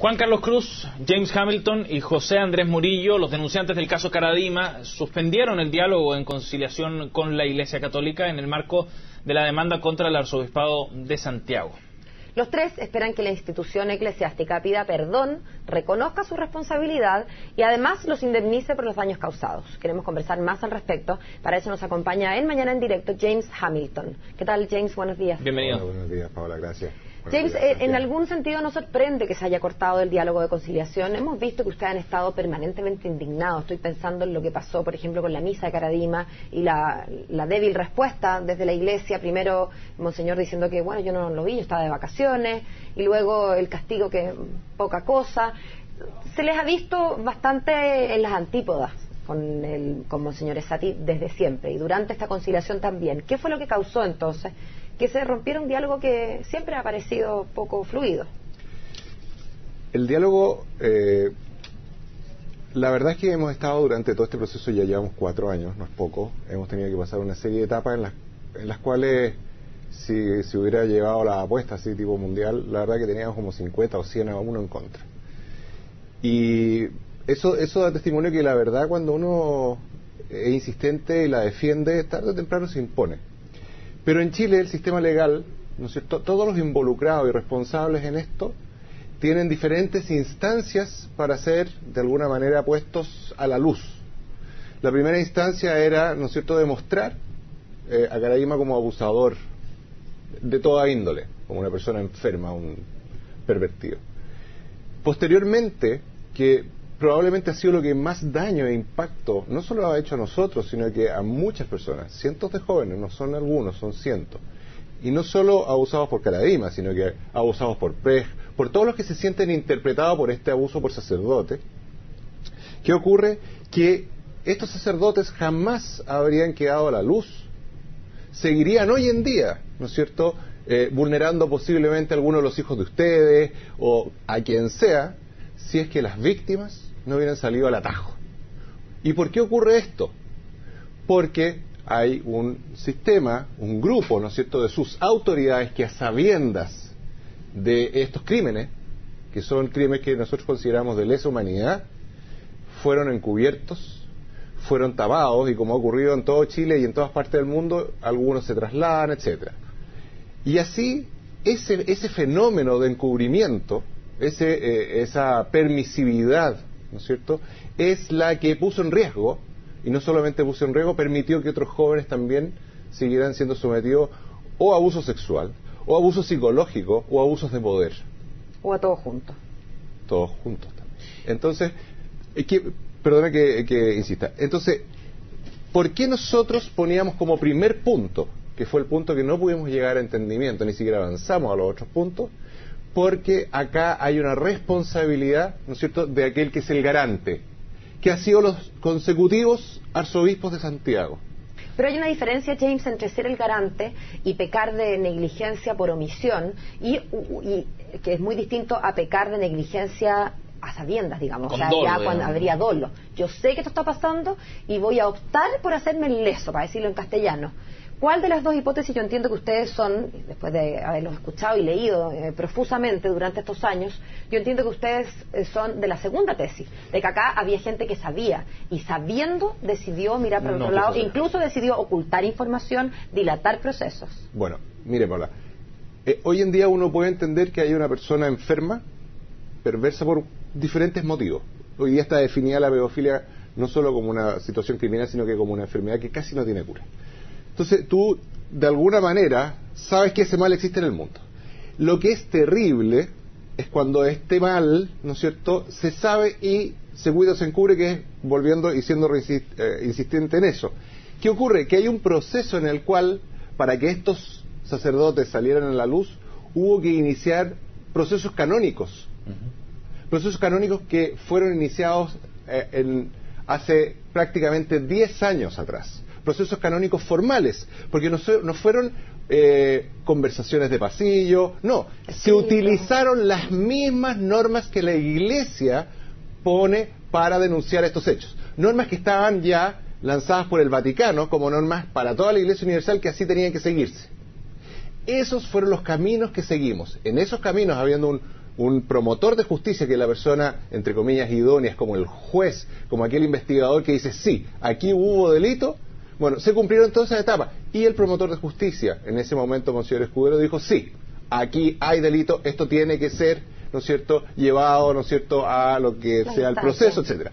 Juan Carlos Cruz, James Hamilton y José Andrés Murillo, los denunciantes del caso Caradima, suspendieron el diálogo en conciliación con la Iglesia Católica en el marco de la demanda contra el Arzobispado de Santiago. Los tres esperan que la institución eclesiástica pida perdón, reconozca su responsabilidad y además los indemnice por los daños causados. Queremos conversar más al respecto. Para eso nos acompaña en Mañana en Directo James Hamilton. ¿Qué tal, James? Buenos días. Bienvenido. Hola, buenos días, Paola, gracias. James, en algún sentido nos sorprende que se haya cortado el diálogo de conciliación. Hemos visto que ustedes han estado permanentemente indignados. Estoy pensando en lo que pasó, por ejemplo, con la misa de Caradima y la débil respuesta desde la Iglesia. Primero, Monseñor diciendo que, bueno, yo no lo vi, yo estaba de vacaciones, y luego el castigo, que poca cosa. Se les ha visto bastante en las antípodas con Monseñor Esati desde siempre, y durante esta conciliación también. ¿Qué fue lo que causó entonces que se rompiera un diálogo que siempre ha parecido poco fluido? El diálogo, la verdad es que hemos estado durante todo este proceso, ya llevamos 4 años, no es poco, hemos tenido que pasar una serie de etapas en las cuales si se hubiera llevado la apuesta así tipo mundial, la verdad que teníamos como 50 o 100 a uno en contra. Y eso da testimonio que la verdad, cuando uno es insistente y la defiende, tarde o temprano se impone. Pero en Chile el sistema legal, ¿no es cierto?, todos los involucrados y responsables en esto tienen diferentes instancias para ser de alguna manera puestos a la luz. La primera instancia era, ¿no es cierto?, demostrar a Caradima como abusador de toda índole, como una persona enferma, un pervertido. Posteriormente, que probablemente ha sido lo que más daño e impacto no solo ha hecho a nosotros, sino que a muchas personas, cientos de jóvenes, no son algunos, son cientos, y no solo abusados por Caradima, sino que abusados por PEJ, por todos los que se sienten interpretados por este abuso por sacerdote. ¿Qué ocurre? Que estos sacerdotes jamás habrían quedado a la luz, seguirían hoy en día, ¿no es cierto?, vulnerando posiblemente a algunos de los hijos de ustedes o a quien sea, si es que las víctimas no hubieran salido al atajo. ¿Y por qué ocurre esto? Porque hay un sistema, un grupo, ¿no es cierto?, de sus autoridades que, a sabiendas de estos crímenes, que son crímenes que nosotros consideramos de lesa humanidad, fueron encubiertos, fueron tapados, y como ha ocurrido en todo Chile y en todas partes del mundo, algunos se trasladan, etcétera. Y así, ese fenómeno de encubrimiento, esa permisividad, ¿no es cierto?, es la que puso en riesgo, y no solamente puso en riesgo, permitió que otros jóvenes también siguieran siendo sometidos o a abuso sexual, o a abuso psicológico, o a abusos de poder. O a todos juntos. Todos juntos también. Entonces, perdona que insista. Entonces, ¿por qué nosotros poníamos como primer punto, que fue el punto que no pudimos llegar a entendimiento, ni siquiera avanzamos a los otros puntos? Porque acá hay una responsabilidad, ¿no es cierto?, de aquel que es el garante, que ha sido los consecutivos arzobispos de Santiago. Pero hay una diferencia, James, entre ser el garante y pecar de negligencia por omisión, y que es muy distinto a pecar de negligencia a sabiendas, digamos, o sea, dolo, ya cuando habría dolo. Yo sé que esto está pasando y voy a optar por hacerme el leso, para decirlo en castellano. ¿Cuál de las dos hipótesis? Yo entiendo que ustedes son, después de haberlos escuchado y leído profusamente durante estos años, yo entiendo que ustedes son de la segunda tesis, de que acá había gente que sabía, y sabiendo decidió mirar para otro lado, incluso decidió ocultar información, dilatar procesos. Bueno, mire, Paula, hoy en día uno puede entender que hay una persona enferma, perversa por diferentes motivos. Hoy día está definida la pedofilia no solo como una situación criminal, sino que como una enfermedad que casi no tiene cura. Entonces tú, de alguna manera, sabes que ese mal existe en el mundo. Lo que es terrible es cuando este mal, ¿no es cierto?, se sabe y se cuida o se encubre, que es volviendo y siendo insistente en eso. ¿Qué ocurre? Que hay un proceso en el cual, para que estos sacerdotes salieran a la luz, hubo que iniciar procesos canónicos. Procesos canónicos que fueron iniciados hace prácticamente 10 años atrás. Procesos canónicos formales, porque no fueron conversaciones de pasillo, no, se utilizaron las mismas normas que la Iglesia pone para denunciar estos hechos, normas que estaban ya lanzadas por el Vaticano como normas para toda la Iglesia Universal, que así tenían que seguirse. Esos fueron los caminos que seguimos. En esos caminos, habiendo un promotor de justicia, que es la persona, entre comillas, idónea, es como el juez, como aquel investigador que dice, sí, aquí hubo delito. Bueno, se cumplieron todas esas etapas. Y el promotor de justicia, en ese momento, Monseñor Escudero, dijo, sí, aquí hay delito, esto tiene que ser, ¿no es cierto?, llevado, ¿no es cierto?, a lo que sea el proceso, etcétera.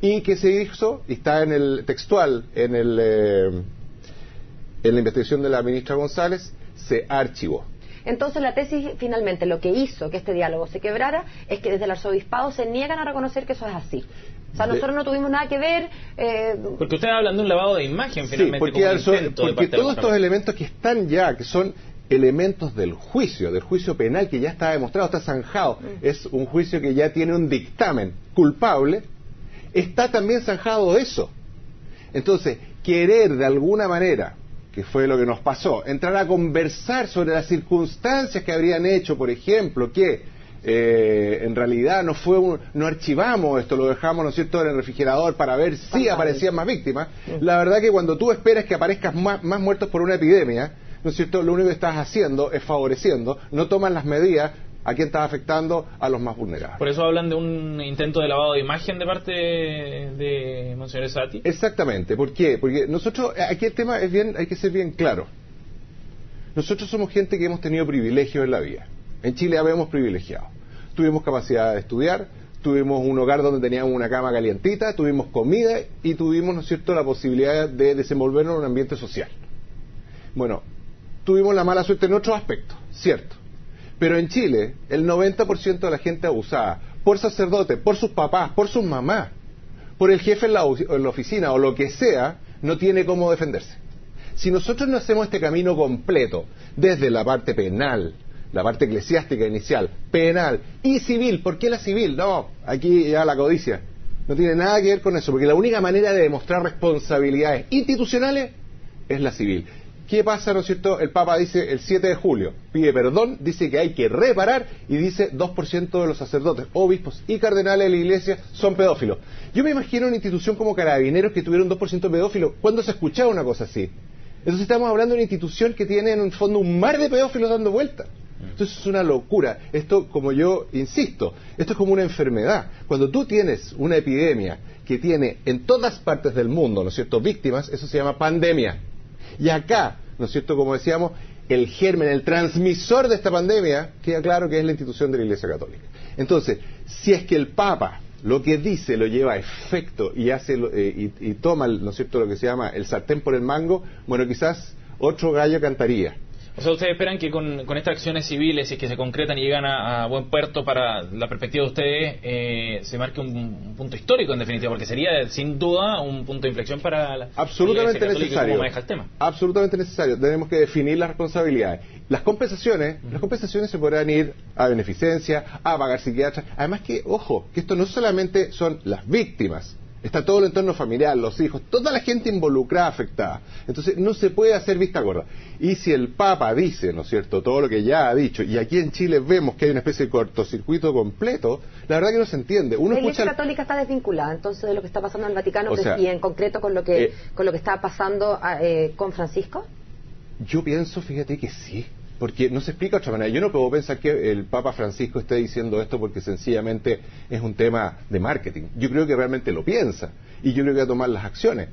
Y que se hizo, y está en el textual, en la investigación de la ministra González, se archivó. Entonces la tesis finalmente lo que hizo que este diálogo se quebrara es que desde el arzobispado se niegan a reconocer que eso es así. O sea, nosotros no tuvimos nada que ver. Porque ustedes hablan de un lavado de imagen, finalmente. Sí, porque todos estos elementos que están ya, que son elementos del juicio penal que ya está demostrado, está zanjado, es un juicio que ya tiene un dictamen culpable, está también zanjado eso. Entonces, querer de alguna manera, que fue lo que nos pasó, entrar a conversar sobre las circunstancias que habrían hecho, por ejemplo, que en realidad no archivamos esto, lo dejamos, ¿no es cierto?, en el refrigerador para ver si aparecían más víctimas. La verdad que cuando tú esperas que aparezcan más muertos por una epidemia, ¿no es cierto?, lo único que estás haciendo es favoreciendo, no toman las medidas. ¿A quién estás afectando? A los más vulnerables. Por eso hablan de un intento de lavado de imagen de parte de Monseñor Sati. Exactamente. ¿Por qué? Porque nosotros, aquí el tema es bien, hay que ser bien claro. Nosotros somos gente que hemos tenido privilegios en la vida. En Chile habemos privilegiado. Tuvimos capacidad de estudiar, tuvimos un hogar donde teníamos una cama calientita, tuvimos comida y tuvimos, ¿no es cierto?, la posibilidad de desenvolvernos en un ambiente social. Bueno, tuvimos la mala suerte en otros aspectos, cierto. Pero en Chile, el 90% de la gente abusada, por sacerdote, por sus papás, por sus mamás, por el jefe en la oficina o lo que sea, no tiene cómo defenderse. Si nosotros no hacemos este camino completo, desde la parte penal, la parte eclesiástica inicial, penal y civil, ¿por qué la civil? No, aquí ya la codicia. No tiene nada que ver con eso, porque la única manera de demostrar responsabilidades institucionales es la civil. ¿Qué pasa, no es cierto? El Papa dice el 7 de julio, pide perdón, dice que hay que reparar y dice 2% de los sacerdotes, obispos y cardenales de la Iglesia son pedófilos. Yo me imagino una institución como Carabineros que tuviera un 2% pedófilo. ¿Cuándo se escuchaba una cosa así? Entonces estamos hablando de una institución que tiene en el fondo un mar de pedófilos dando vueltas. Entonces es una locura. Esto, como yo insisto, esto es como una enfermedad. Cuando tú tienes una epidemia que tiene en todas partes del mundo, ¿no es cierto?, víctimas, eso se llama pandemia. Y acá, ¿no es cierto?, como decíamos, el germen, el transmisor de esta pandemia, queda claro que es la institución de la Iglesia Católica. Entonces, si es que el Papa lo que dice lo lleva a efecto y hace y toma, ¿no es cierto?, lo que se llama el sartén por el mango, bueno, quizás otro gallo cantaría. O sea, ¿ustedes esperan que con estas acciones civiles, si es que se concretan y llegan a buen puerto para la perspectiva de ustedes, se marque un punto histórico, en definitiva? Porque sería, sin duda, un punto de inflexión para la absolutamente Iglesia Católica y cómo maneja necesario. el tema. Absolutamente necesario. Tenemos que definir las responsabilidades. Las compensaciones se podrán ir a beneficencia, a pagar psiquiatras. Además que, ojo, que esto no solamente son las víctimas, está todo el entorno familiar, los hijos, toda la gente involucrada, afectada. Entonces no se puede hacer vista gorda. Y si el Papa dice, ¿no es cierto?, todo lo que ya ha dicho, y aquí en Chile vemos que hay una especie de cortocircuito completo, la verdad que no se entiende. La Iglesia Católica está desvinculada entonces de lo que está pasando en el Vaticano, y en concreto con lo que está pasando con Francisco. Yo pienso, fíjate que sí. Porque no se explica de otra manera. Yo no puedo pensar que el Papa Francisco esté diciendo esto porque sencillamente es un tema de marketing. Yo creo que realmente lo piensa y yo creo que va a tomar las acciones.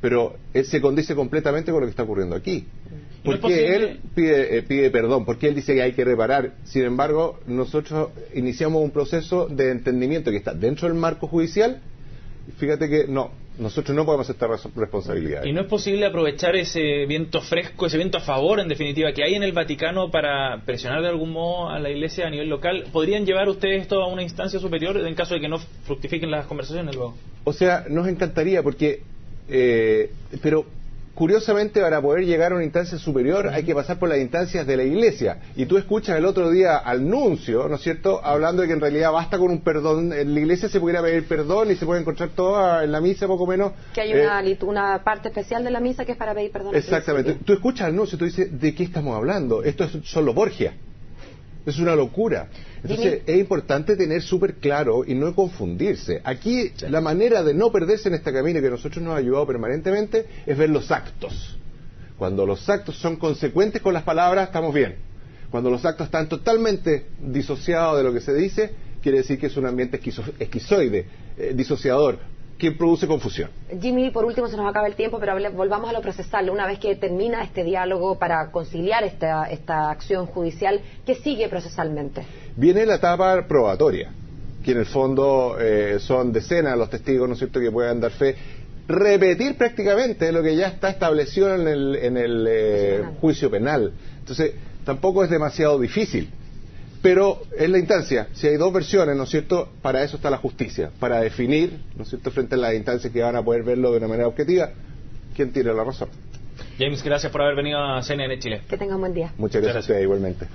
Pero él se condice completamente con lo que está ocurriendo aquí. Porque él pide perdón, porque él dice que hay que reparar. Sin embargo, nosotros iniciamos un proceso de entendimiento que está dentro del marco judicial. Fíjate que nosotros no podemos aceptar responsabilidades. ¿Y no es posible aprovechar ese viento fresco, ese viento a favor, en definitiva, que hay en el Vaticano para presionar de algún modo a la Iglesia a nivel local? ¿Podrían llevar ustedes esto a una instancia superior en caso de que no fructifiquen las conversaciones luego? O sea, nos encantaría porque... pero curiosamente para poder llegar a una instancia superior hay que pasar por las instancias de la Iglesia. Y tú escuchas el otro día al nuncio, ¿no es cierto?, hablando de que en realidad basta con un perdón. En la Iglesia se pudiera pedir perdón y se puede encontrar todo en la misa, poco menos. Que hay una parte especial de la misa que es para pedir perdón. Exactamente. Tú escuchas al nuncio y tú dices, ¿de qué estamos hablando? Esto son los Borgia. Es una locura. Entonces es importante tener súper claro y no confundirse. Aquí la manera de no perderse en este camino que nosotros nos ha ayudado permanentemente es ver los actos. Cuando los actos son consecuentes con las palabras, estamos bien. Cuando los actos están totalmente disociados de lo que se dice, quiere decir que es un ambiente esquizoide, disociador, que produce confusión. Jimmy, por último se nos acaba el tiempo, pero volvamos a lo procesal. Una vez que termina este diálogo para conciliar esta acción judicial, ¿qué sigue procesalmente? Viene la etapa probatoria, que en el fondo son decenas los testigos, ¿no es cierto?, que puedan dar fe, repetir prácticamente lo que ya está establecido en el juicio penal. Entonces, tampoco es demasiado difícil. Pero es la instancia, si hay dos versiones, ¿no es cierto?, para eso está la justicia, para definir, ¿no es cierto?, frente a las instancias que van a poder verlo de una manera objetiva, quién tiene la razón. James, gracias por haber venido a CNN Chile. Que tenga un buen día. Muchas gracias a ustedes, igualmente.